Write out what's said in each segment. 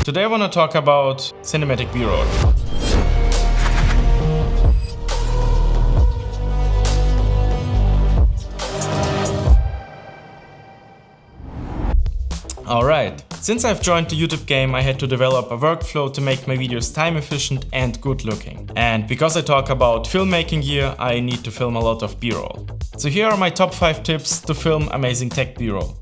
Today I want to talk about cinematic B-roll. Alright, since I've joined the YouTube game, I had to develop a workflow to make my videos time efficient and good looking. And because I talk about filmmaking here, I need to film a lot of B-roll. So here are my top 5 tips to film amazing tech B-roll.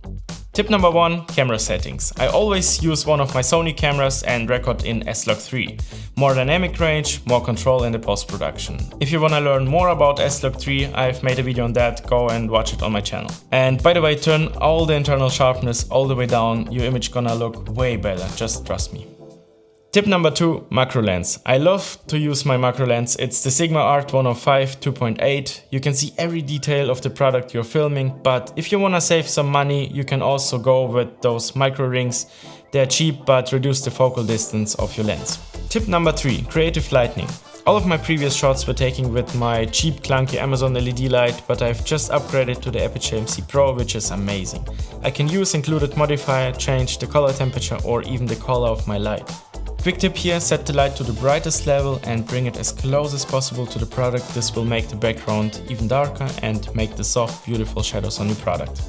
Tip number 1, camera settings. I always use one of my Sony cameras and record in S-Log 3. More dynamic range, more control in the post-production. If you wanna learn more about S-Log 3, I've made a video on that, go and watch it on my channel. And by the way, turn all the internal sharpness all the way down, your image gonna look way better, just trust me. Tip number 2, macro lens. I love to use my macro lens. It's the Sigma Art 105 2.8. You can see every detail of the product you're filming, but if you want to save some money, you can also go with those micro rings. They're cheap but reduce the focal distance of your lens. Tip number 3, creative lighting. All of my previous shots were taken with my cheap clunky Amazon LED light, but I've just upgraded to the Aperture MC Pro, which is amazing. I can use included modifier, change the color temperature or even the color of my light. Quick tip here, set the light to the brightest level and bring it as close as possible to the product. This will make the background even darker and make the soft, beautiful shadows on your product.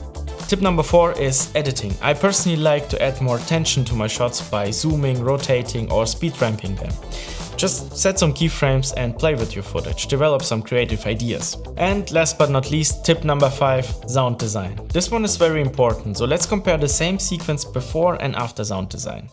Tip number 4 is editing. I personally like to add more tension to my shots by zooming, rotating or speed ramping them. Just set some keyframes and play with your footage, develop some creative ideas. And last but not least, tip number 5, sound design. This one is very important, so let's compare the same sequence before and after sound design.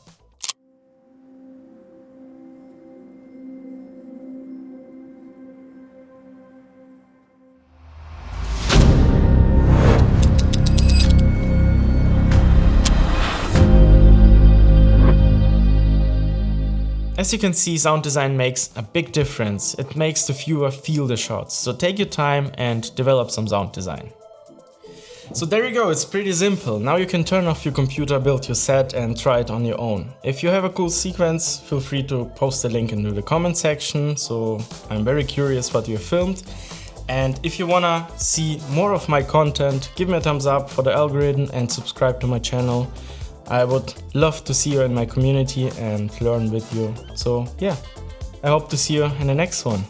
As you can see, sound design makes a big difference. It makes the viewer feel the shots. So take your time and develop some sound design. So there you go, it's pretty simple. Now you can turn off your computer, build your set and try it on your own. If you have a cool sequence, feel free to post the link into the comment section. So I'm very curious what you filmed. And if you wanna see more of my content, give me a thumbs up for the algorithm and subscribe to my channel. I would love to see you in my community and learn with you. So yeah, I hope to see you in the next one.